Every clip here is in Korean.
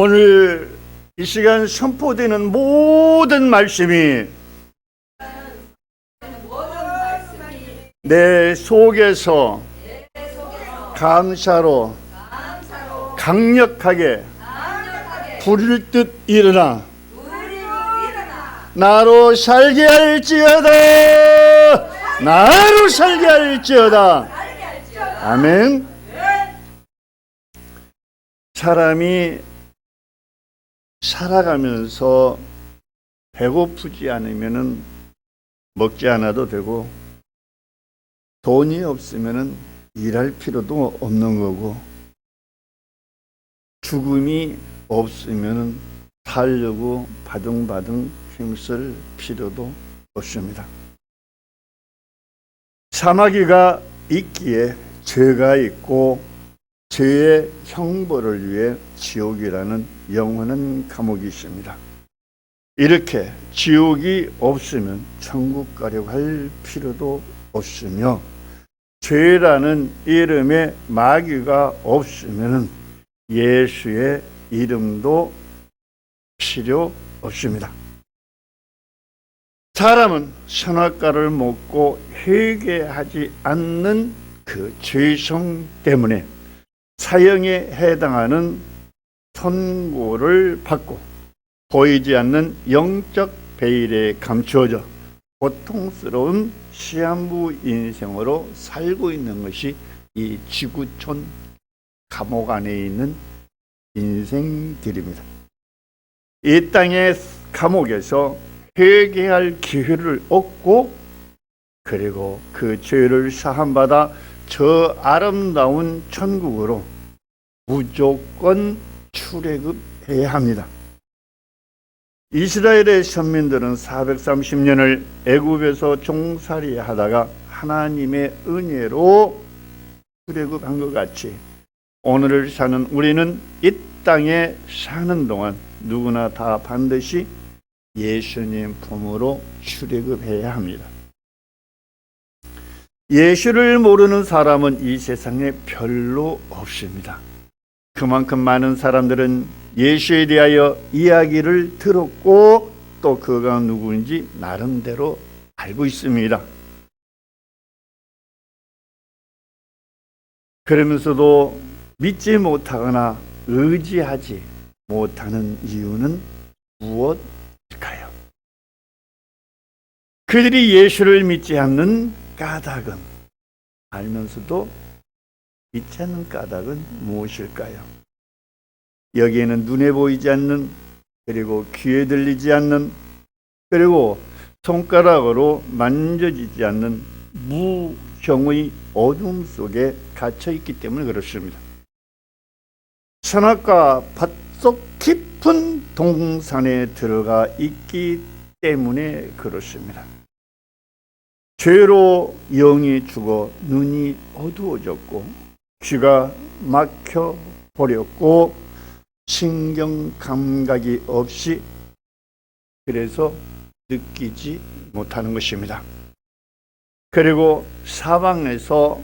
오늘 이 시간 선포되는 모든 말씀이 내 속에서 감사로 강력하게 불일 듯 일어나 나로 살게 할지어다. 나로 살게 할지어다. 아멘. 사람이 살아가면서 배고프지 않으면은 먹지 않아도 되고, 돈이 없으면은 일할 필요도 없는 거고, 죽음이 없으면은 살려고 바둥바둥 힘쓸 필요도 없습니다. 사마귀가 있기에 죄가 있고, 죄의 형벌을 위해 지옥이라는 영원한 감옥이 있습니다. 이렇게 지옥이 없으면 천국 가려고 할 필요도 없으며, 죄라는 이름에 마귀가 없으면 예수의 이름도 필요 없습니다. 사람은 선악과를 먹고 회개하지 않는 그 죄성 때문에 사형에 해당하는 선고를 받고 보이지 않는 영적 베일에 감추어져 고통스러운 시한부 인생으로 살고 있는 것이 이 지구촌 감옥 안에 있는 인생들입니다. 이 땅의 감옥에서 회개할 기회를 얻고, 그리고 그 죄를 사함받아 저 아름다운 천국으로 무조건 출애굽해야 합니다. 이스라엘의 선민들은 430년을 애굽에서 종살이 하다가 하나님의 은혜로 출애굽한 것 같이 오늘을 사는 우리는 이 땅에 사는 동안 누구나 다 반드시 예수님 품으로 출애굽해야 합니다. 예수를 모르는 사람은 이 세상에 별로 없습니다. 그만큼 많은 사람들은 예수에 대하여 이야기를 들었고, 또 그가 누구인지 나름대로 알고 있습니다. 그러면서도 믿지 못하거나 의지하지 못하는 이유는 무엇일까요? 그들이 예수를 믿지 않는 까닭은, 알면서도 믿지 않는 까닭은 무엇일까요? 여기에는 눈에 보이지 않는, 그리고 귀에 들리지 않는, 그리고 손가락으로 만져지지 않는 무형의 어둠 속에 갇혀 있기 때문에 그렇습니다. 선악과 밭속 깊은 동산에 들어가 있기 때문에 그렇습니다. 죄로 영이 죽어 눈이 어두워졌고, 귀가 막혀 버렸고, 신경 감각이 없이, 그래서 느끼지 못하는 것입니다. 그리고 사방에서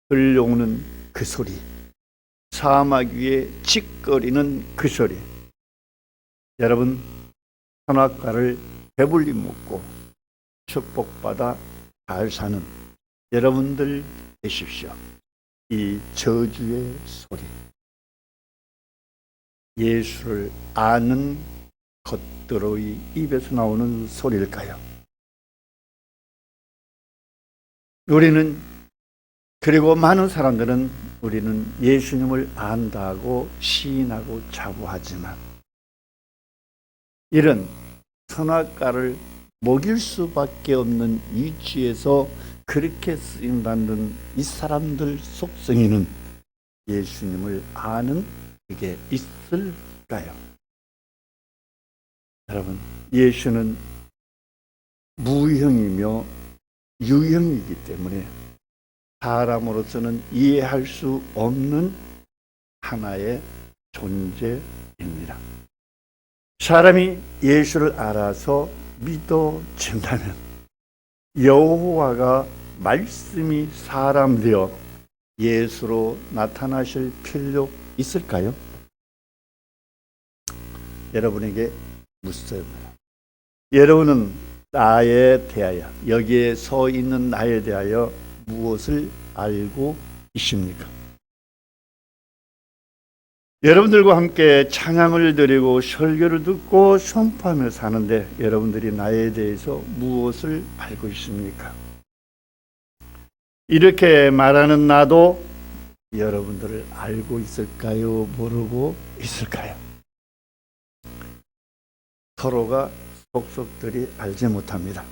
들려오는 그 소리, 사막 위에 칙거리는 그 소리, 여러분, 선악과를 배불리 먹고 축복받아 잘 사는 여러분들 되십시오. 이 저주의 소리, 예수를 아는 것들의 입에서 나오는 소리일까요? 우리는, 그리고 많은 사람들은 우리는 예수님을 안다고 시인하고 자부하지만, 이런 선악과를 먹일 수밖에 없는 위치에서 그렇게 쓰임받는 이 사람들 속성에는 예수님을 아는 그게 있을까요? 여러분, 예수는 무형이며 유형이기 때문에 사람으로서는 이해할 수 없는 하나의 존재입니다. 사람이 예수를 알아서 믿어진다면 여호와가 말씀이 사람 되어 예수로 나타나실 필요 있을까요? 여러분에게 묻습니다. 여러분은 나에 대하여, 여기에 서 있는 나에 대하여 무엇을 알고 있습니까? 여러분들과 함께 찬양을 드리고 설교를 듣고 선포하며 사는데 여러분들이 나에 대해서 무엇을 알고 있습니까? 이렇게 말하는 나도 여러분들을 알고 있을까요? 모르고 있을까요? 서로가 속속들이 알지 못합니다.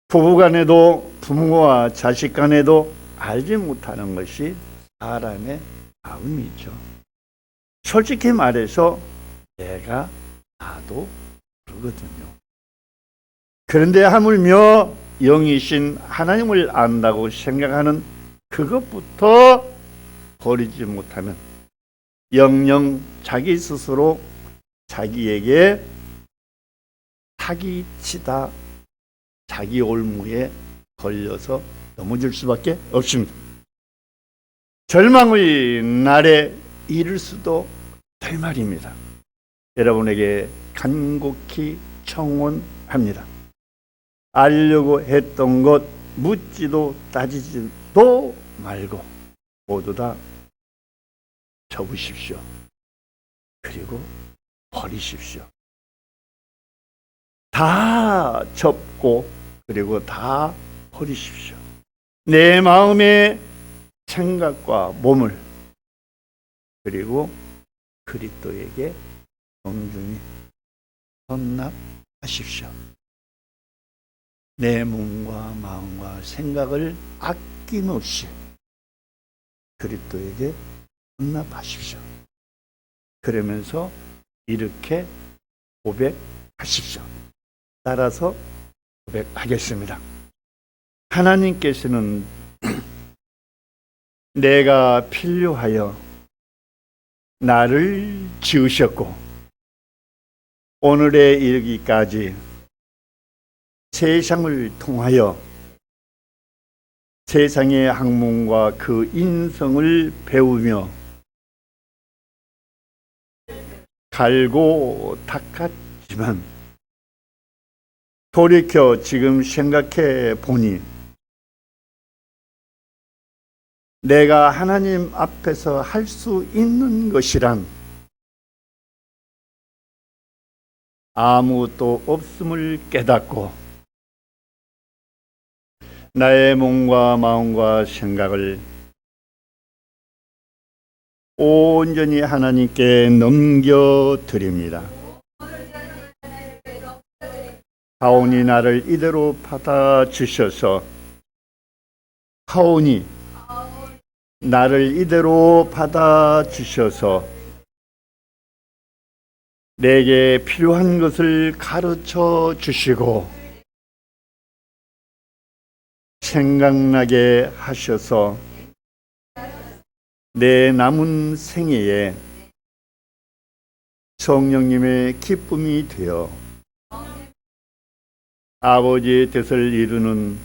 부부간에도 부모와 자식간에도 알지 못하는 것이 사람의 마음이죠. 솔직히 말해서 내가 나도 모르거든요. 그런데 하물며 영이신 하나님을 안다고 생각하는 그것부터 버리지 못하면 영영 자기 스스로 자기에게 사기치다 자기 올무에 걸려서 넘어질 수밖에 없습니다. 절망의 날에 이를 수도 될 말입니다. 여러분에게 간곡히 청원합니다. 알려고 했던 것 묻지도 따지지도 말고 모두 다 접으십시오. 그리고 버리십시오. 다 접고 그리고 다 버리십시오. 내 마음의 생각과 몸을 그리고 그리스도에게 정중히 헌납하십시오. 내 몸과 마음과 생각을 아낌없이 그리스도에게 헌납하십시오. 그러면서 이렇게 고백하십시오. 따라서 고백하겠습니다. 하나님께서는 내가 필요하여 나를 지으셨고 오늘에 이르기까지 세상을 통하여 세상의 학문과 그 인성을 배우며 갈고 닦았지만 돌이켜 지금 생각해 보니 내가 하나님 앞에서 할 수 있는 것이란 아무것도 없음을 깨닫고 나의 몸과 마음과 생각을 온전히 하나님께 넘겨드립니다. 하오니 나를 이대로 받아주셔서 하오니 나를 이대로 받아주셔서 내게 필요한 것을 가르쳐 주시고 생각나게 하셔서 내 남은 생애에 성령님의 기쁨이 되어 아버지의 뜻을 이루는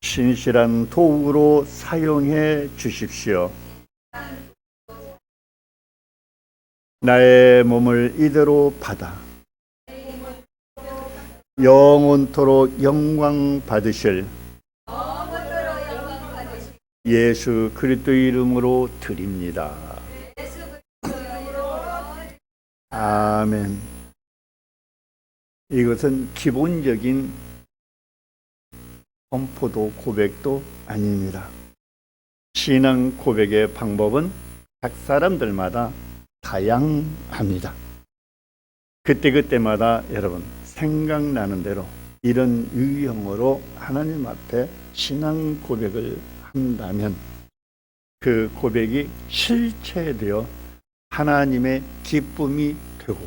신실한 도구로 사용해 주십시오. 나의 몸을 이대로 받아 영원토록 영광 받으실 예수 그리스도 이름으로 드립니다. 아멘. 이것은 기본적인 선포도 고백도 아닙니다. 신앙 고백의 방법은 각 사람들마다 다양합니다. 그때그때마다 여러분 생각나는 대로 이런 유형으로 하나님 앞에 신앙 고백을 한다면 그 고백이 실체되어 하나님의 기쁨이 되고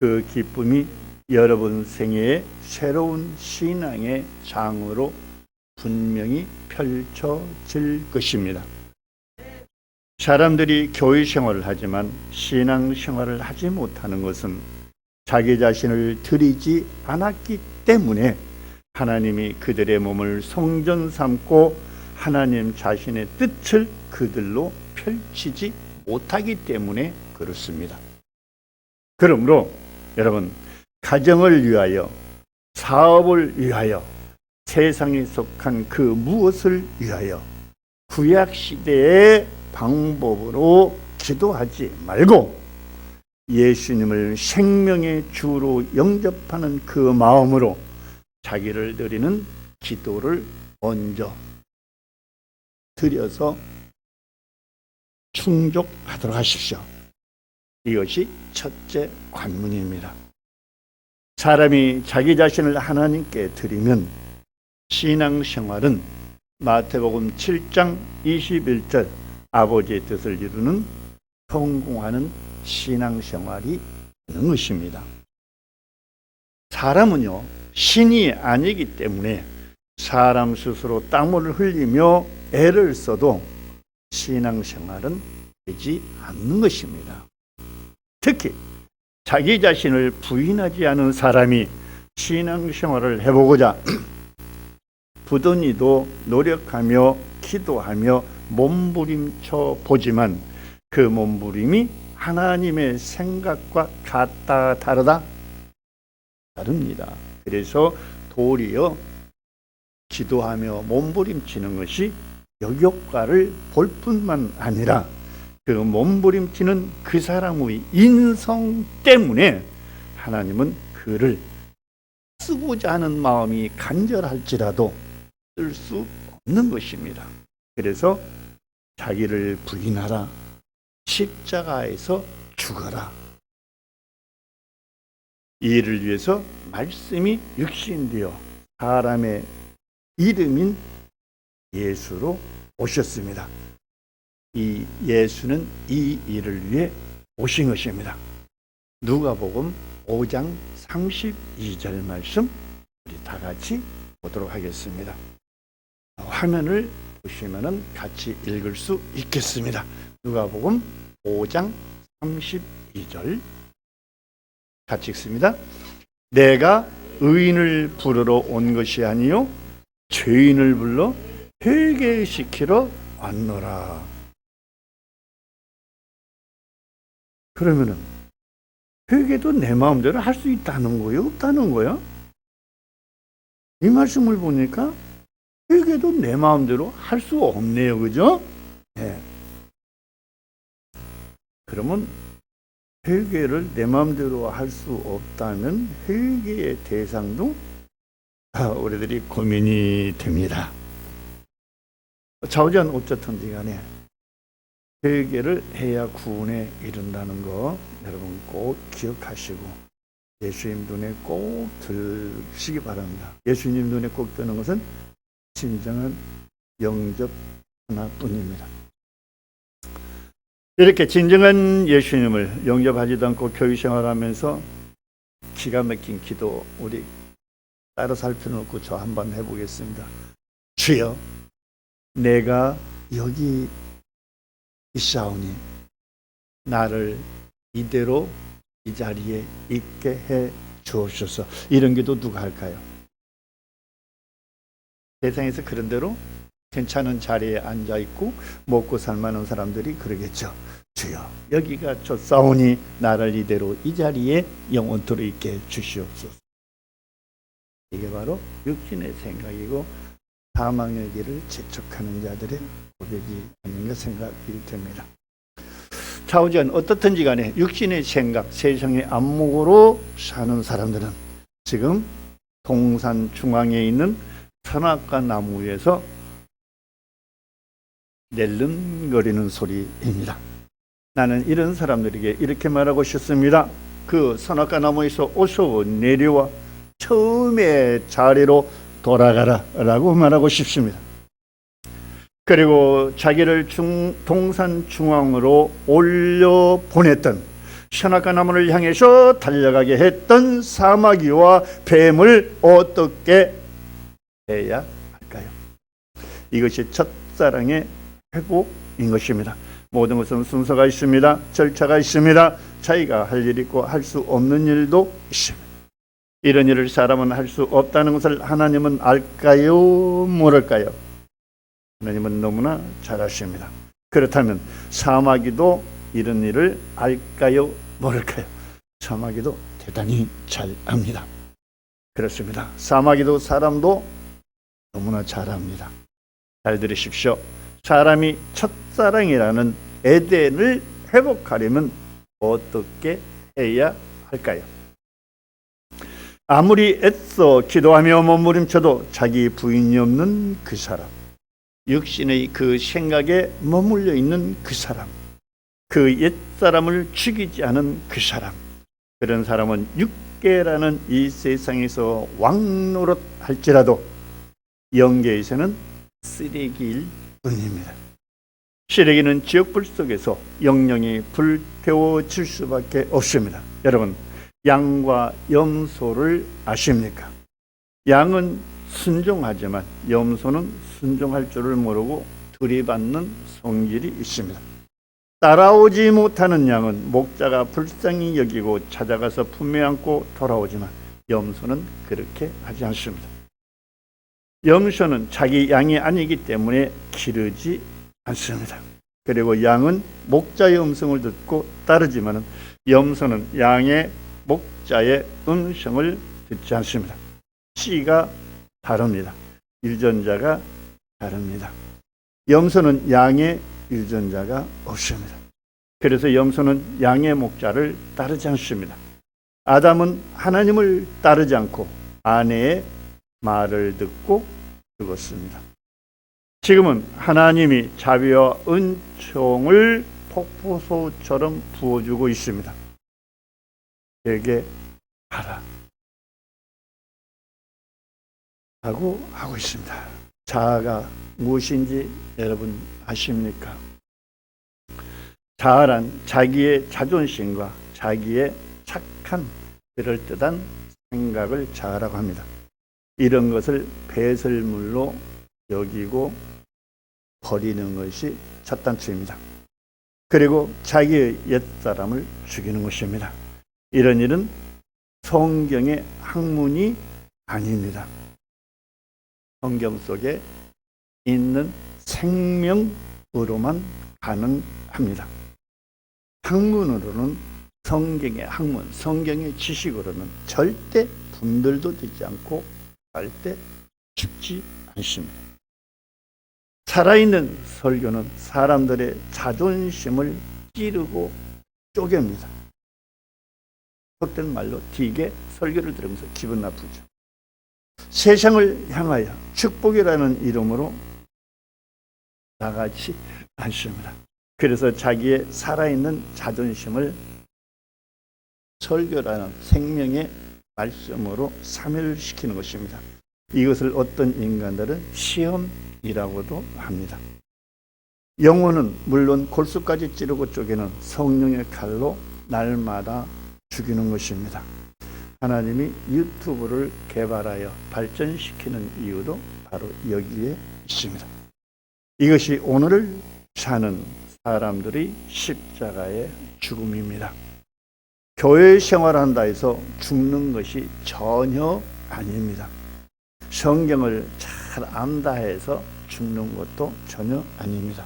그 기쁨이 여러분 생애의 새로운 신앙의 장으로 분명히 펼쳐질 것입니다. 사람들이 교회 생활을 하지만 신앙 생활을 하지 못하는 것은 자기 자신을 드리지 않았기 때문에 하나님이 그들의 몸을 성전 삼고 하나님 자신의 뜻을 그들로 펼치지 못하기 때문에 그렇습니다. 그러므로 여러분, 가정을 위하여, 사업을 위하여, 세상에 속한 그 무엇을 위하여 구약시대의 방법으로 기도하지 말고 예수님을 생명의 주로 영접하는 그 마음으로 자기를 드리는 기도를 먼저 드려서 충족하도록 하십시오. 이것이 첫째 관문입니다. 사람이 자기 자신을 하나님께 드리면 신앙생활은 마태복음 7장 21절 아버지의 뜻을 이루는 성공하는 신앙생활이 되는 것입니다. 사람은요, 신이 아니기 때문에 사람 스스로 땀을 흘리며 애를 써도 신앙생활은 되지 않는 것입니다. 특히 자기 자신을 부인하지 않은 사람이 신앙생활을 해보고자 부단히도 노력하며 기도하며 몸부림쳐 보지만 그 몸부림이 하나님의 생각과 같다 다르다? 다릅니다. 그래서 도리어 기도하며 몸부림치는 것이 역효과를 볼 뿐만 아니라 그 몸부림치는 그 사람의 인성 때문에 하나님은 그를 쓰고자 하는 마음이 간절할지라도 쓸 수 없는 것입니다. 그래서 자기를 부인하라, 십자가에서 죽어라. 이를 위해서 말씀이 육신되어 사람의 이름인 예수로 오셨습니다. 이 예수는 이 일을 위해 오신 것입니다. 누가복음 5장 32절 말씀 우리 다 같이 보도록 하겠습니다. 화면을 보시면은 같이 읽을 수 있겠습니다. 누가복음 5장 32절 같이 읽습니다. 내가 의인을 부르러 온 것이 아니요 죄인을 불러 회개시키러 왔노라. 그러면은 회개도 내 마음대로 할 수 있다는 거예요? 없다는 거예요? 이 말씀을 보니까 회개도 내 마음대로 할 수 없네요. 그죠? 네. 그러면 회개를 내 마음대로 할 수 없다면 회개의 대상도 우리들이 고민이 됩니다. 좌우전 어쨌든지 간에 회개를 해야 구원에 이른다는 거 여러분 꼭 기억하시고 예수님 눈에 꼭 들시기 바랍니다. 예수님 눈에 꼭 드는 것은 진정한 영접 하나뿐입니다. 이렇게 진정한 예수님을 영접하지도 않고 교회생활하면서 기가 막힌 기도 우리 따로 살펴놓고 저 한번 해보겠습니다. 주여, 내가 여기 있사오니 나를 이대로 이 자리에 있게 해 주옵소서. 이런 기도 누가 할까요? 세상에서 그런 대로 괜찮은 자리에 앉아있고 먹고 살만한 사람들이 그러겠죠. 주여, 여기가 좋사오니 나를 이대로 이 자리에 영원토록 있게 해 주시옵소서. 이게 바로 육신의 생각이고 사망의 길을 재촉하는 자들의 고백이 아닌가 생각이 됩니다. 좌우전 어떻든지 간에 육신의 생각, 세상의 안목으로 사는 사람들은 지금 동산 중앙에 있는 선악과 나무 위에서 낼름거리는 소리입니다. 나는 이런 사람들에게 이렇게 말하고 싶습니다. 그 선악과 나무에서 어서 내려와 처음의 자리로 돌아가라 라고 말하고 싶습니다. 그리고 자기를 동산 중앙으로 올려 보냈던 선악과 나무를 향해서 달려가게 했던 사마귀와 뱀을 어떻게 해야 할까요? 이것이 첫사랑의 회복인 것입니다. 모든 것은 순서가 있습니다. 절차가 있습니다. 자기가 할 일이 있고 할 수 없는 일도 있습니다. 이런 일을 사람은 할 수 없다는 것을 하나님은 알까요? 모를까요? 하나님은 너무나 잘 아십니다. 그렇다면 사마귀도 이런 일을 알까요? 모를까요? 사마귀도 대단히 잘 압니다. 그렇습니다. 사마귀도 사람도 너무나 잘 압니다. 잘 들으십시오. 사람이 첫사랑이라는 에덴을 회복하려면 어떻게 해야 할까요? 아무리 애써 기도하며 몸부림쳐도 자기 부인이 없는 그 사람, 육신의 그 생각에 머물러 있는 그 사람, 그 옛사람을 죽이지 않은 그 사람, 그런 사람은 육계라는 이 세상에서 왕노릇 할지라도 영계에서는 쓰레기일 뿐입니다. 쓰레기는 지옥불 속에서 영영이 불태워질 수밖에 없습니다. 여러분, 양과 염소를 아십니까? 양은 순종하지만 염소는 순종할 줄을 모르고 들이받는 성질이 있습니다. 따라오지 못하는 양은 목자가 불쌍히 여기고 찾아가서 품에 안고 돌아오지만 염소는 그렇게 하지 않습니다. 염소는 자기 양이 아니기 때문에 기르지 않습니다. 그리고 양은 목자의 음성을 듣고 따르지만 염소는 양의 목자의 음성을 듣지 않습니다. 씨가 다릅니다. 유전자가 다릅니다. 염소는 양의 유전자가 없습니다. 그래서 염소는 양의 목자를 따르지 않습니다. 아담은 하나님을 따르지 않고 아내의 말을 듣고 죽었습니다. 지금은 하나님이 자비와 은총을 폭포수처럼 부어주고 있습니다. 내게 하라 라고 하고 있습니다. 자아가 무엇인지 여러분 아십니까? 자아란 자기의 자존심과 자기의 착한 그럴듯한 생각을 자아라고 합니다. 이런 것을 배설물로 여기고 버리는 것이 첫 단추입니다. 그리고 자기의 옛사람을 죽이는 것입니다. 이런 일은 성경의 학문이 아닙니다. 성경 속에 있는 생명으로만 가능합니다. 학문으로는 성경의 학문, 성경의 지식으로는 절대 분별도 되지 않고 절대 죽지 않습니다. 살아있는 설교는 사람들의 자존심을 찌르고 쪼갭니다. 속된 말로 되게 설교를 들으면서 기분 나쁘죠. 세상을 향하여 축복이라는 이름으로 나가지 않습니다. 그래서 자기의 살아있는 자존심을 설교라는 생명의 말씀으로 사멸시키는 것입니다. 이것을 어떤 인간들은 시험이라고도 합니다. 영혼은 물론 골수까지 찌르고 쪼개는 성령의 칼로 날마다 죽이는 것입니다. 하나님이 유튜브를 개발하여 발전시키는 이유도 바로 여기에 있습니다. 이것이 오늘을 사는 사람들의 십자가의 죽음입니다. 교회 생활한다 해서 죽는 것이 전혀 아닙니다. 성경을 잘 안다 해서 죽는 것도 전혀 아닙니다.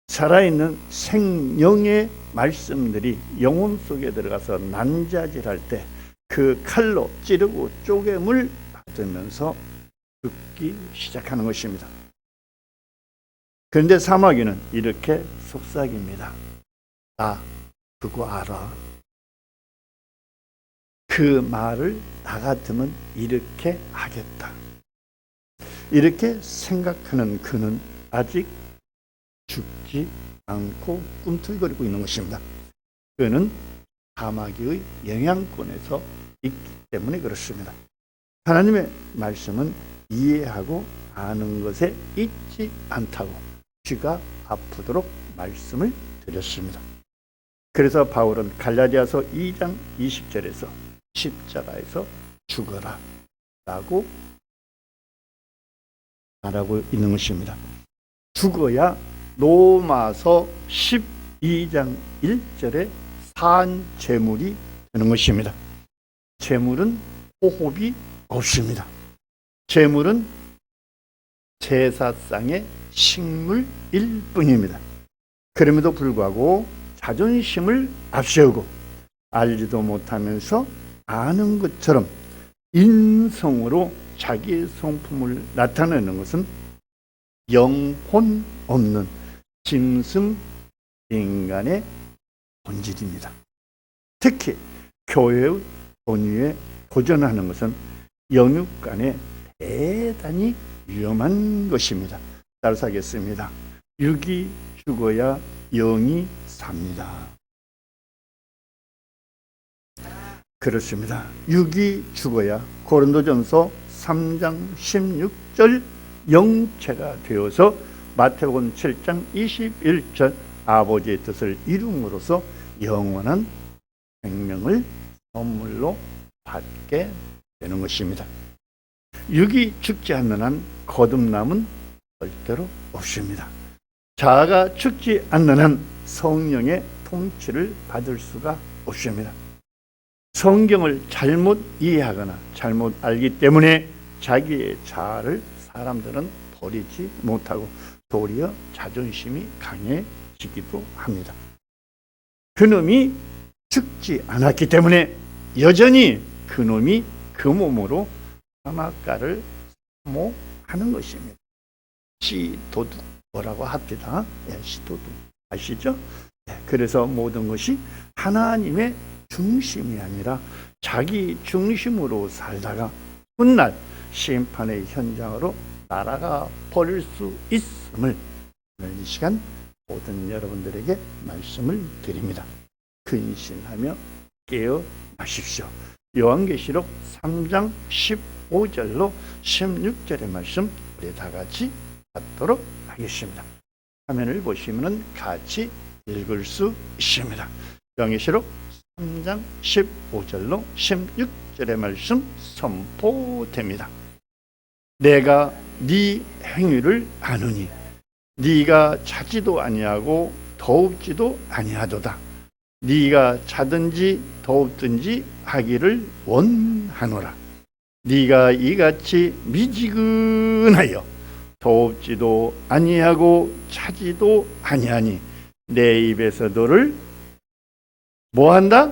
살아있는 생명의 말씀들이 영혼 속에 들어가서 난자질할 때 그 칼로 찌르고 쪼개물 받으면서 죽기 시작하는 것입니다. 그런데 사마귀는 이렇게 속삭입니다. 나 그거 알아. 그 말을 나 같으면 이렇게 하겠다. 이렇게 생각하는 그는 아직 죽지 않고 꿈틀거리고 있는 것입니다. 그는 사마귀의 영향권에서 있기 때문에 그렇습니다. 하나님의 말씀은 이해하고 아는 것에 있지 않다고 귀가 아프도록 말씀을 드렸습니다. 그래서 바울은 갈라디아서 2장 20절에서 십자가에서 죽어라 라고 말하고 있는 것입니다. 죽어야 로마서 12장 1절에 산 제물이 되는 것입니다. 제물은 호흡이 없습니다. 제물은 제사상의 식물일 뿐입니다. 그럼에도 불구하고 자존심을 앞세우고 알지도 못하면서 아는 것처럼 인성으로 자기의 성품을 나타내는 것은 영혼 없는 짐승 인간의 본질입니다. 특히 교회의 권위에 도전하는 것은 영육 간에 대단히 위험한 것입니다. 따라서 하겠습니다. 육이 죽어야 영이 삽니다. 그렇습니다. 육이 죽어야 고린도전서 3장 16절 영체가 되어서 마태복음 7장 21절 아버지의 뜻을 이룸으로써 영원한 생명을 선물로 받게 되는 것입니다. 육이 죽지 않는 한 거듭남은 절대로 없습니다. 자아가 죽지 않는 한 성령의 통치를 받을 수가 없습니다. 성경을 잘못 이해하거나 잘못 알기 때문에 자기의 자아를 사람들은 버리지 못하고 도리어 자존심이 강해지기도 합니다. 그놈이 죽지 않았기 때문에 여전히 그놈이 그 몸으로 선악과를 사모하는 것입니다. 시도둑 뭐라고 합니다. 시도둑 아시죠? 그래서 모든 것이 하나님의 중심이 아니라 자기 중심으로 살다가 훗날 심판의 현장으로 날아가 버릴 수 있음을 오늘 이 시간 모든 여러분들에게 말씀을 드립니다. 근신하며 깨어나십시오. 요한계시록 3장 15절로 16절의 말씀 우리 다 같이 받도록 하겠습니다. 화면을 보시면 같이 읽을 수 있습니다. 요한계시록 3장 15절로 16절의 말씀 선포됩니다. 내가 네 행위를 아느니 네가 자지도 아니하고 더웁지도 아니하도다. 네가 자든지 더웁든지 하기를 원하노라. 네가 이같이 미지근하여 더웁지도 아니하고 차지도 아니하니 내 입에서 너를 뭐한다?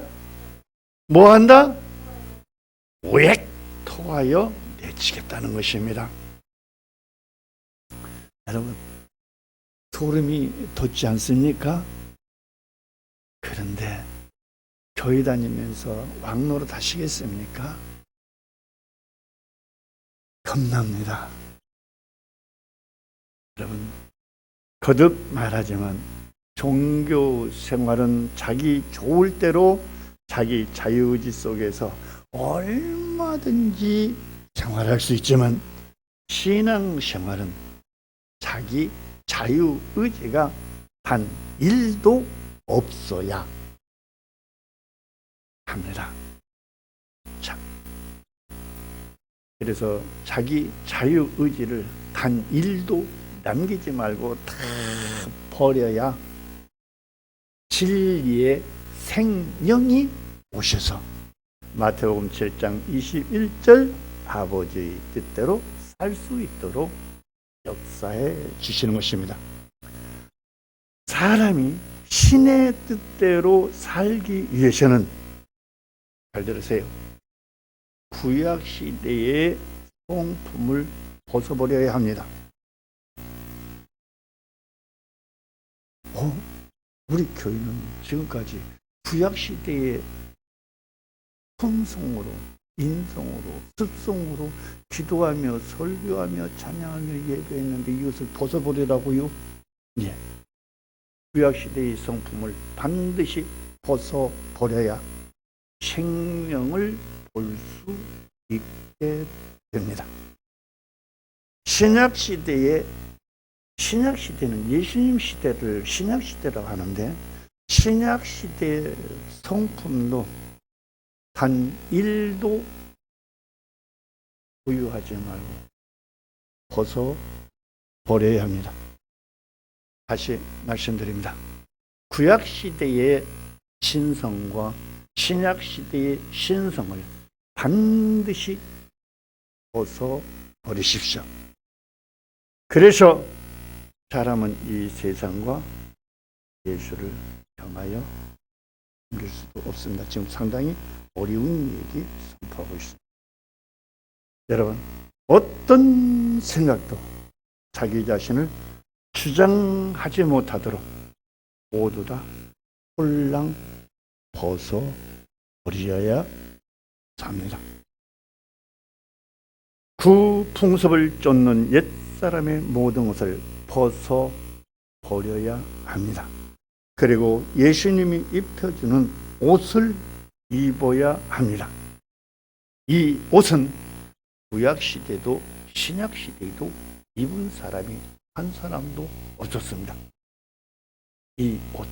오액 토하여 내치겠다는 것입니다. 여러분, 소름이 돋지 않습니까? 그런데 교회 다니면서 왕노릇 하시겠습니까? 겁납니다. 여러분, 거듭 말하지만 종교 생활은 자기 좋을 대로 자기 자유의지 속에서 얼마든지 생활할 수 있지만 신앙 생활은 자기 자유의지가 단 1도 없어야 합니다. 자, 그래서 자기 자유의지를 단 1도 남기지 말고 다 버려야 진리의 생명이 오셔서 마태복음 7장 21절 아버지의 뜻대로 살 수 있도록 역사해 주시는 것입니다. 사람이 신의 뜻대로 살기 위해서는 잘 들으세요. 구약 시대의 성품을 벗어버려야 합니다. 우리 교회는 지금까지 구약 시대의 품성으로, 인성으로, 습성으로 기도하며 설교하며 찬양하며 예배했는데 이것을 벗어버리라고요? 예. 구약 시대의 성품을 반드시 벗어버려야 생명을 볼 수 있게 됩니다. 신약 시대는 예수님 시대를 신약 시대라고 하는데 신약 시대의 성품도 단 1도 보유하지 말고 벗어버려야 합니다. 다시 말씀드립니다. 구약 시대의 신성과 신약 시대의 신성을 반드시 벗어버리십시오. 그래서 사람은 이 세상과 예수를 경하여 누릴 수도 없습니다. 지금 상당히 어려운 얘기 선포하고 있습니다. 여러분, 어떤 생각도 자기 자신을 주장하지 못하도록 모두 다 홀랑 벗어버려야 합니다. 그 풍습을 쫓는 옛사람의 모든 것을 벗어버려야 합니다. 그리고 예수님이 입혀주는 옷을 입어야 합니다. 이 옷은 구약시대도 신약시대도 입은 사람이 한 사람도 없었습니다. 이 옷,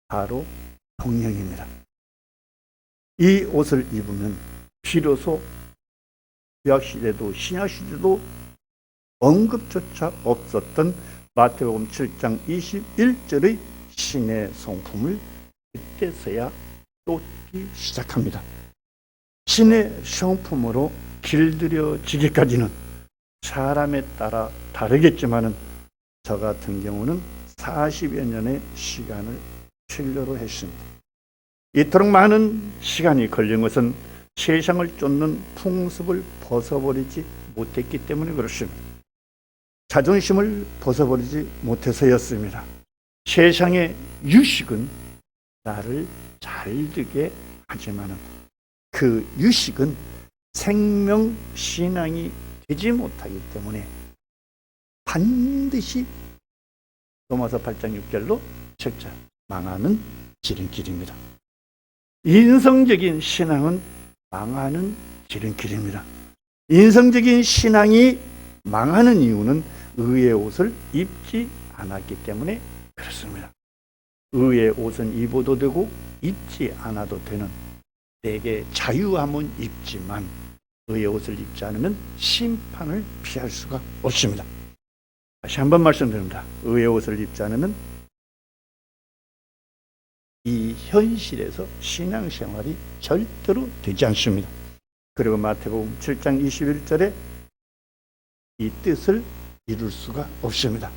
바로 성령입니다. 이 옷을 입으면 비로소 구약시대도 신약시대도 언급조차 없었던 마태복음 7장 21절의 신의 성품을 그때서야 쫓기 시작합니다. 신의 성품으로 길들여지기까지는 사람에 따라 다르겠지만은 저 같은 경우는 40여 년의 시간을 필요로 했습니다. 이토록 많은 시간이 걸린 것은 세상을 쫓는 풍습을 벗어버리지 못했기 때문에 그렇습니다. 자존심을 벗어버리지 못해서였습니다. 세상의 유식은 나를 잘되게 하지만 그 유식은 생명신앙이 되지 못하기 때문에 반드시 로마서 8장 6절로 책자 망하는 지름길입니다. 인성적인 신앙은 망하는 지름길입니다. 인성적인 신앙이 망하는 이유는 의의 옷을 입지 않았기 때문에 그렇습니다. 의의 옷은 입어도 되고 입지 않아도 되는 내게 자유함은 입지만 의의 옷을 입지 않으면 심판을 피할 수가 없습니다. 다시 한번 말씀드립니다. 의의 옷을 입지 않으면 이 현실에서 신앙생활이 절대로 되지 않습니다. 그리고 마태복음 7장 21절에 이 뜻을 이룰 수가 없습니다.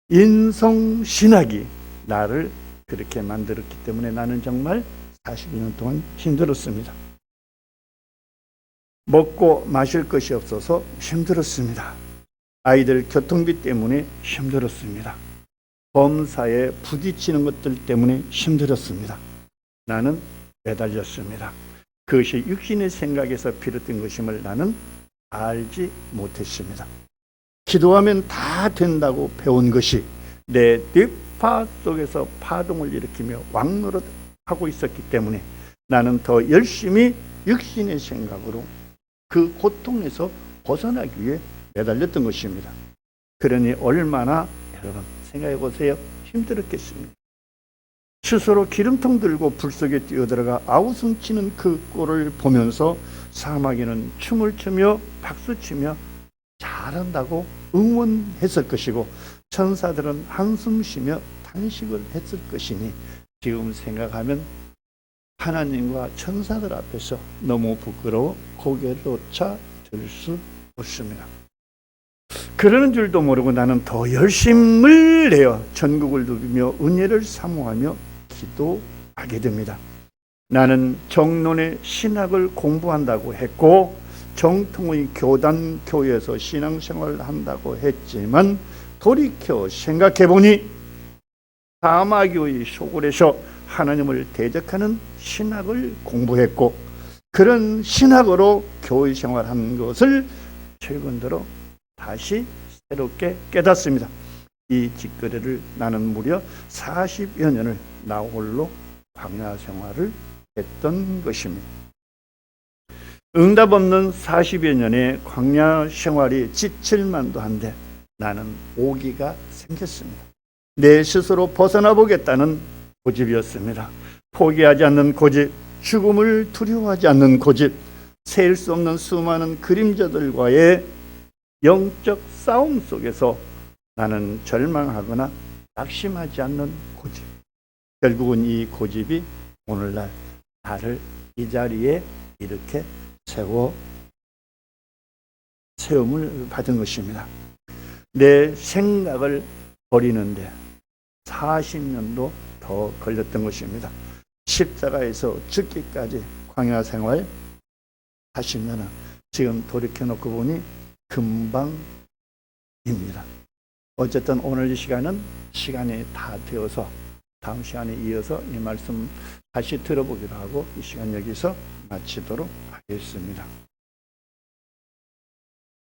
인성신학이 나를 그렇게 만들었기 때문에 나는 정말 42년 동안 힘들었습니다. 먹고 마실 것이 없어서 힘들었습니다. 아이들 교통비 때문에 힘들었습니다. 범사에 부딪히는 것들 때문에 힘들었습니다. 나는 매달렸습니다. 그것이 육신의 생각에서 비롯된 것임을 나는 알지 못했습니다. 기도하면 다 된다고 배운 것이 내 뇌파 속에서 파동을 일으키며 왕노릇하고 있었기 때문에 나는 더 열심히 육신의 생각으로 그 고통에서 벗어나기 위해 매달렸던 것입니다. 그러니 얼마나 여러분 생각해 보세요. 힘들었겠습니까? 스스로 기름통 들고 불 속에 뛰어들어가 아우성치는 그 꼴을 보면서 사마귀는 춤을 추며 박수치며 잘한다고 응원했을 것이고 천사들은 한숨 쉬며 탄식을 했을 것이니 지금 생각하면 하나님과 천사들 앞에서 너무 부끄러워 고개조차 들 수 없습니다. 그러는 줄도 모르고 나는 더 열심을 내어 전국을 누비며 은혜를 사모하며 기도하게 됩니다. 나는 정론의 신학을 공부한다고 했고 정통의 교단 교회에서 신앙생활을 한다고 했지만 돌이켜 생각해보니 사마교의 소굴에서 하나님을 대적하는 신학을 공부했고 그런 신학으로 교회 생활한 것을 최근 들어 다시 새롭게 깨닫습니다. 이 직거래를 나는 무려 40여 년을 나 홀로 광야 생활을 했던 것입니다. 응답 없는 40여 년의 광야 생활이 지칠만도 한데 나는 오기가 생겼습니다. 내 스스로 벗어나 보겠다는 고집이었습니다. 포기하지 않는 고집, 죽음을 두려워하지 않는 고집, 셀 수 없는 수많은 그림자들과의 영적 싸움 속에서 나는 절망하거나 낙심하지 않는 고집. 결국은 이 고집이 오늘날 나를 이 자리에 이렇게 세움을 받은 것입니다. 내 생각을 버리는데 40년도 더 걸렸던 것입니다. 십자가에서 죽기까지 광야 생활 하시면 지금 돌이켜놓고 보니 금방입니다. 어쨌든 오늘 이 시간은 시간이 다 되어서 다음 시간에 이어서 이 말씀 다시 들어보기로 하고 이 시간 여기서 마치도록 하겠습니다.